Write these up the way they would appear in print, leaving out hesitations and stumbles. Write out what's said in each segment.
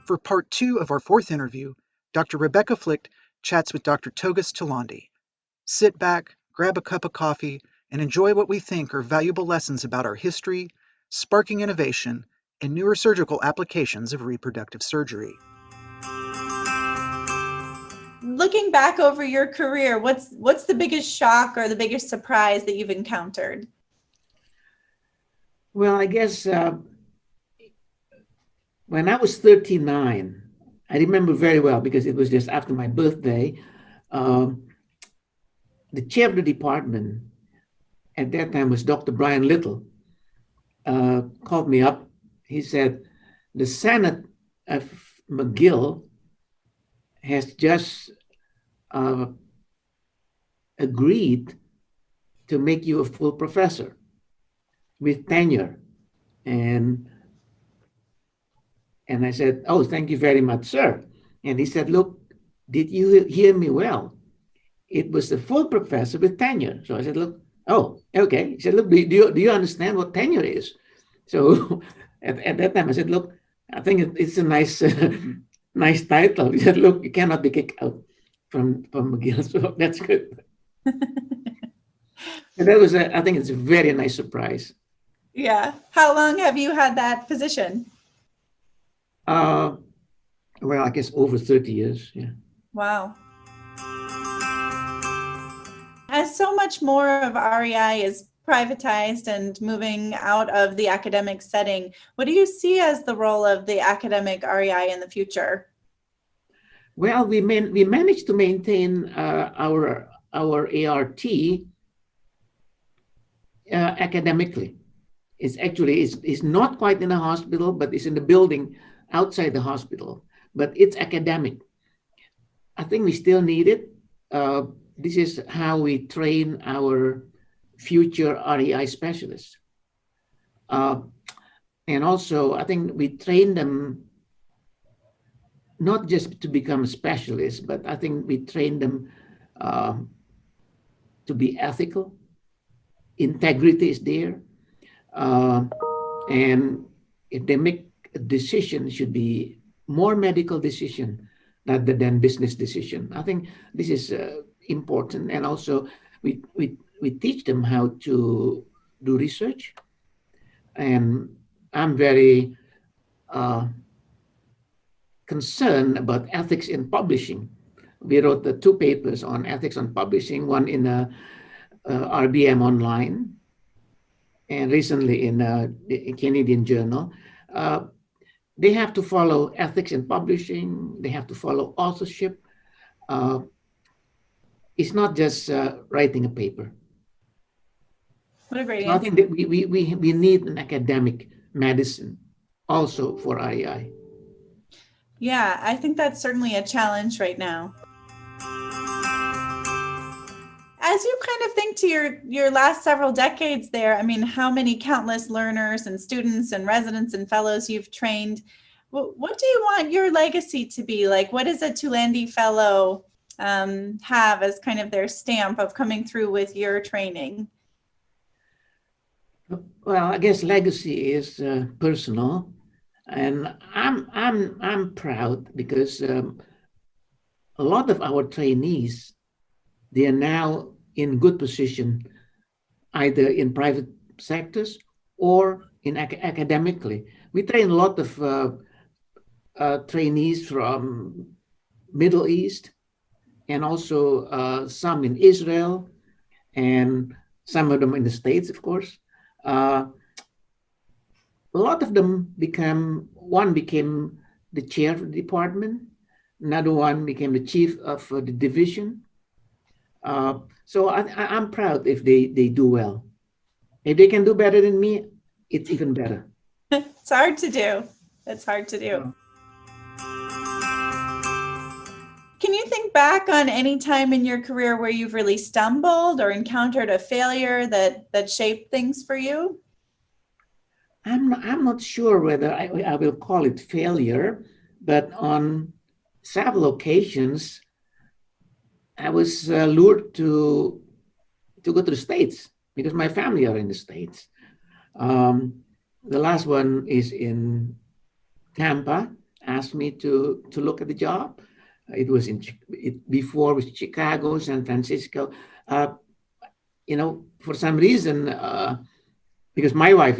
For part 2 of our 4th interview, Dr. Rebecca Flyckt chats with Dr. Togas Tulandi. Sit back, grab a cup of coffee, and enjoy what we think are valuable lessons about our history, sparking innovation, and newer surgical applications of reproductive surgery. Looking back over your career, what's the biggest shock or the biggest surprise that you've encountered? Well, I guess when I was 39, I remember very well because it was just after my birthday, the chair of the department at that time was Dr. Brian Little, called me up. He said, the Senate of McGill has just agreed to make you a full professor with tenure. And I said, oh, thank you very much, sir. And he said, look, did you hear me well? It was a full professor with tenure. So I said, look, oh, okay. He said, look, do you understand what tenure is? So at that time, I said, look, I think it's a nice nice title. He said, look, you cannot be kicked out from McGill. So that's good. And that was, I think it's a very nice surprise. Yeah. How long have you had that position? Well, I guess over 30 years. Yeah. Wow. As so much more of REI is privatized and moving out of the academic setting, what do you see as the role of the academic REI in the future? Well, we managed to maintain our ART academically. It's not quite in a hospital, but it's in the building outside the hospital, but it's academic. I think we still need it. This is how we train our future REI specialists. And also, I think we train them not just to become specialists, but I think we train them to be ethical. Integrity is there. And if they make a decision, it should be more medical decision rather than business decision. I think this is important. And also we teach them how to do research. And I'm very concerned about ethics in publishing. We wrote the 2 papers on ethics on publishing, one in RBM Online, and recently in the Canadian Journal. They have to follow ethics in publishing. They have to follow authorship. It's not just writing a paper. What a great answer. I think that we need an academic medicine also for REI. Yeah, I think that's certainly a challenge right now. As you kind of think to your last several decades there, I mean, how many countless learners and students and residents and fellows you've trained, what do you want your legacy to be? Like, what does a Tulandi fellow have as kind of their stamp of coming through with your training? Well, I guess legacy is personal, and I'm proud because a lot of our trainees, they are now in good position, either in private sectors or in academically. We train a lot of trainees from Middle East, and also some in Israel, and some of them in the States, of course. A lot of them one became the chair of the department, another one became the chief of the division. So I'm proud if they do well. If they can do better than me, it's even better. It's hard to do. It's hard to do. Can you think back on any time in your career where you've really stumbled or encountered a failure that shaped things for you? I'm not sure whether I will call it failure, but on several occasions, I was lured to go to the States because my family are in the States. The last one is in Tampa, asked me to look at the job. It was before it was Chicago, San Francisco. For some reason, because my wife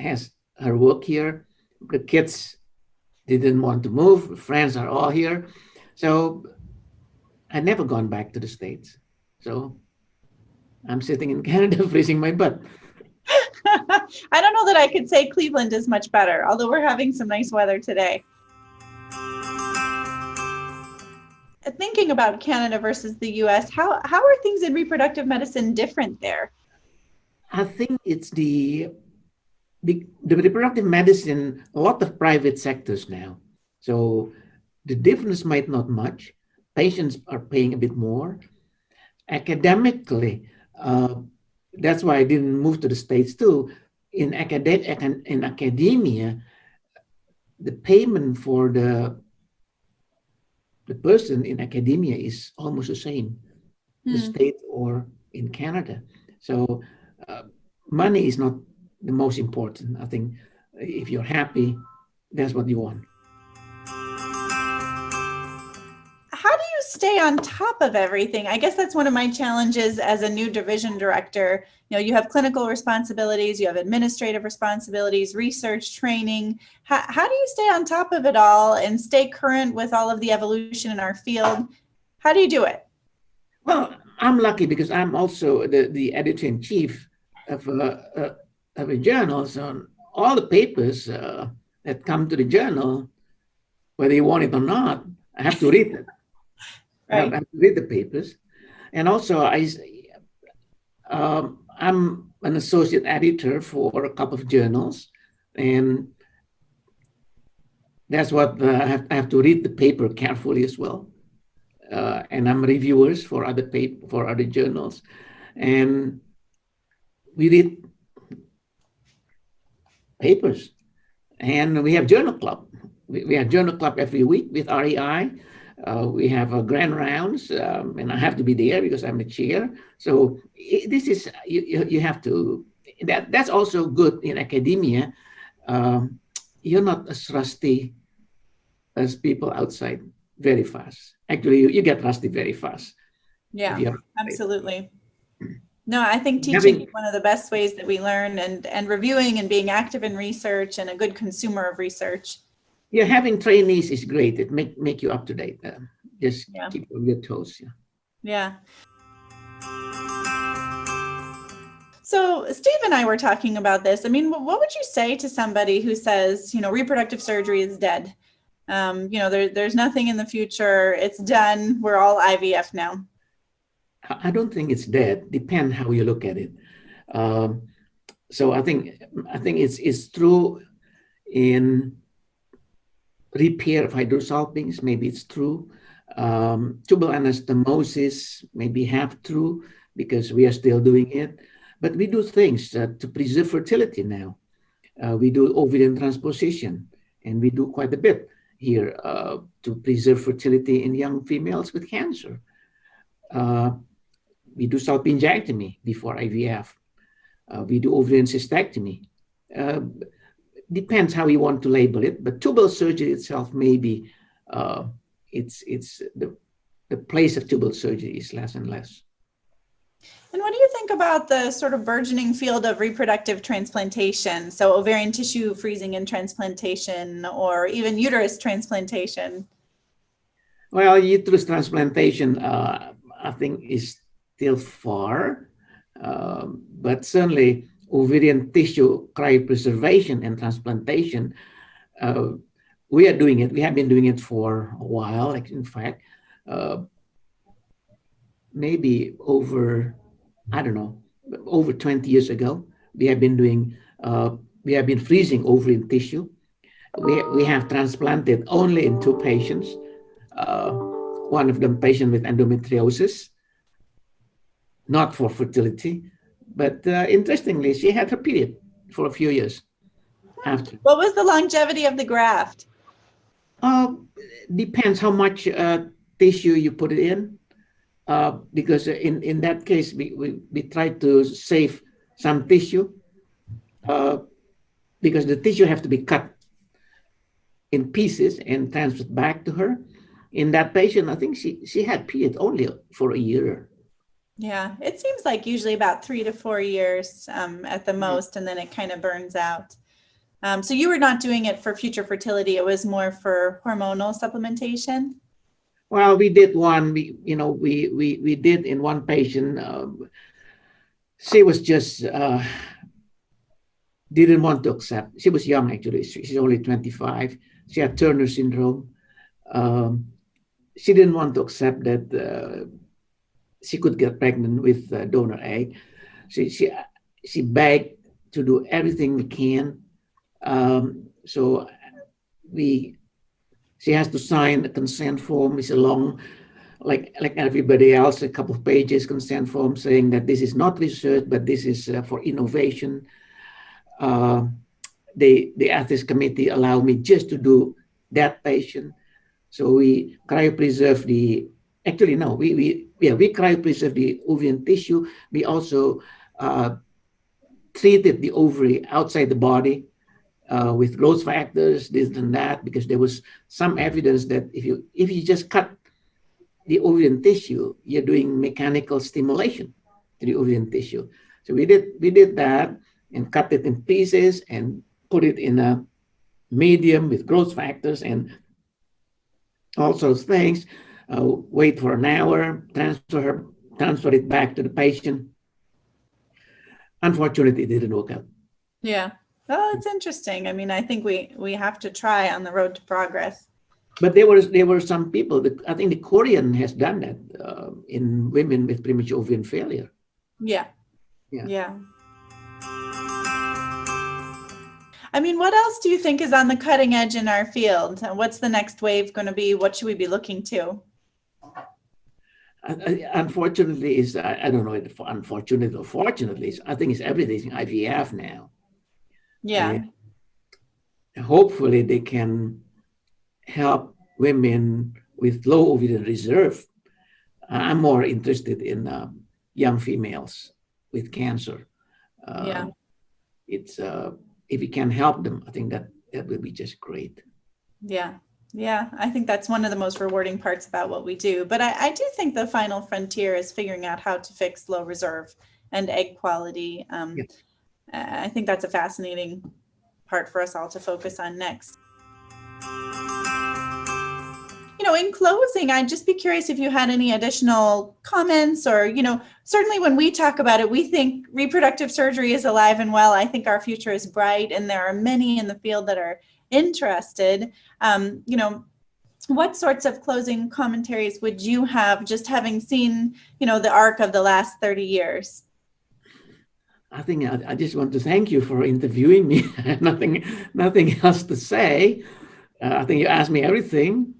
has her work here, the kids didn't want to move. Friends are all here, so I'd never gone back to the States. So I'm sitting in Canada, freezing my butt. I don't know that I could say Cleveland is much better, although we're having some nice weather today. Thinking about Canada versus the US, how are things in reproductive medicine different there? I think it's the reproductive medicine, a lot of private sectors now. So the difference might not much. Patients are paying a bit more. Academically, that's why I didn't move to the States too. In academia, the payment for the person in academia is almost the same, the state or in Canada. So money is not the most important. I think if you're happy, that's what you want. How do you stay on top of everything? I guess that's one of my challenges as a new division director. You have clinical responsibilities, you have administrative responsibilities, research, training. How do you stay on top of it all and stay current with all of the evolution in our field? How do you do it? Well, I'm lucky because I'm also the editor-in-chief of a journal. So all the papers that come to the journal, whether you want it or not, I have to read it. Right. I have to read the papers. And also I'm an associate editor for a couple of journals, and that's what I have to read the paper carefully as well. And I'm reviewers for other journals, and we read papers, and we have journal club. We have journal club every week with REI. We have grand rounds, and I have to be there because I'm the chair. So this is you have to. That's also good in academia. You're not as rusty as people outside very fast. Actually, you get rusty very fast. Yeah, absolutely. No, I think teaching is one of the best ways that we learn, and reviewing and being active in research and a good consumer of research. Yeah, having trainees is great. It make you up to date. Just keep on your toes. Yeah. So Steve and I were talking about this. I mean, what would you say to somebody who says, reproductive surgery is dead? There's nothing in the future. It's done. We're all IVF now. I don't think it's dead. Depends how you look at it. So I think it's true in repair of hydrosalpinx. Maybe it's true. Tubal anastomosis, maybe half true because we are still doing it. But we do things to preserve fertility now. We do ovarian transposition, and we do quite a bit here to preserve fertility in young females with cancer. We do salpingectomy before IVF. We do ovarian cystectomy. Depends how you want to label it, but tubal surgery itself, maybe it's the place of tubal surgery is less and less. And what do you think about the sort of burgeoning field of reproductive transplantation? So ovarian tissue freezing and transplantation, or even uterus transplantation? Well, uterus transplantation, I think, is still far, but certainly ovarian tissue cryopreservation and transplantation, we are doing it. We have been doing it for a while. Like, in fact, maybe over 20 years ago, we have been freezing ovarian tissue. We have transplanted only in 2 patients. One of them patient with endometriosis, not for fertility, but interestingly, she had her period for a few years after. What was the longevity of the graft? Depends how much tissue you put it in. Because in that case, we try to save some tissue because the tissue have to be cut in pieces and transferred back to her. In that patient, I think she had periods only for a year. Yeah, it seems like usually about 3 to 4 years at the most, and then it kind of burns out. So you were not doing it for future fertility; it was more for hormonal supplementation. Well, we did one. We did in one patient. She was just didn't want to accept. She was young actually. She's only 25. She had Turner syndrome. She didn't want to accept that she could get pregnant with donor egg. She begged to do everything we can. So she has to sign a consent form. It's a long, like everybody else, a couple of pages consent form saying that this is not research, but this is for innovation. The ethics committee allowed me just to do that patient. So we cryopreserve we cryopreserve the ovarian tissue. We also treated the ovary outside the body with growth factors, this and that, because there was some evidence that if you just cut the ovarian tissue, you're doing mechanical stimulation to the ovarian tissue. So we did that and cut it in pieces and put it in a medium with growth factors and all sorts of things. Wait for an hour, transfer it back to the patient. Unfortunately, it didn't work out. Yeah. Oh, it's interesting. I mean, I think we have to try on the road to progress. But there were some people I think the Korean has done that in women with premature ovarian failure. Yeah. I mean, what else do you think is on the cutting edge in our field? What's the next wave going to be? What should we be looking to? Unfortunately, I don't know if unfortunately or fortunately, I think it's everything IVF now. Yeah. And hopefully they can help women with low ovarian reserve. I'm more interested in young females with cancer. It's if we can help them, I think that will be just great. Yeah. I think that's one of the most rewarding parts about what we do. But I do think the final frontier is figuring out how to fix low reserve and egg quality. Yes. I think that's a fascinating part for us all to focus on next. In closing, I'd just be curious if you had any additional comments or, certainly when we talk about it, we think reproductive surgery is alive and well. I think our future is bright, and there are many in the field that are interested. What sorts of closing commentaries would you have, just having seen, the arc of the last 30 years? I think I just want to thank you for interviewing me. Nothing else to say. I think you asked me everything.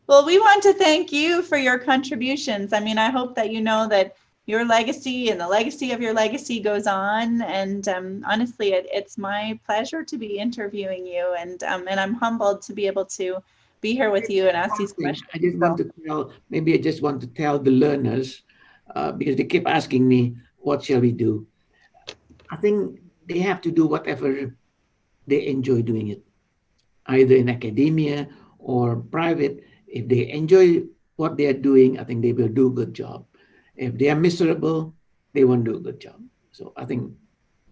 Well, we want to thank you for your contributions. I mean, I hope that you know that your legacy and the legacy of your legacy goes on. And honestly, it's my pleasure to be interviewing you. And I'm humbled to be able to be here with you and ask these questions. I just want to tell the learners, because they keep asking me, what shall we do? I think they have to do whatever they enjoy doing it, either in academia or private. If they enjoy what they are doing, I think they will do a good job. If they are miserable, they won't do a good job. So I think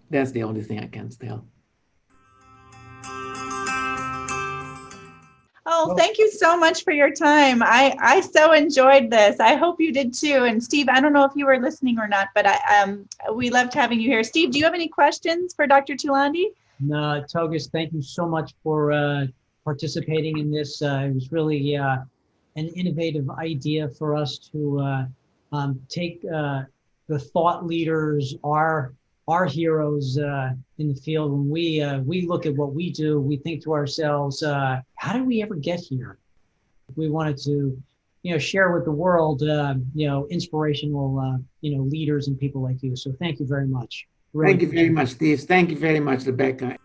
that's the only thing I can tell. Oh, thank you so much for your time. I so enjoyed this. I hope you did too. And Steve, I don't know if you were listening or not, but we loved having you here. Steve, do you have any questions for Dr. Tulandi? No, Togas, thank you so much for participating in this. It was really an innovative idea for us to take the thought leaders, our heroes in the field. When we look at what we do, we think to ourselves, how did we ever get here? We wanted to, share with the world, inspirational, leaders and people like you. So thank you very much. Thank you very much, Steve. Thank you very much, Rebecca.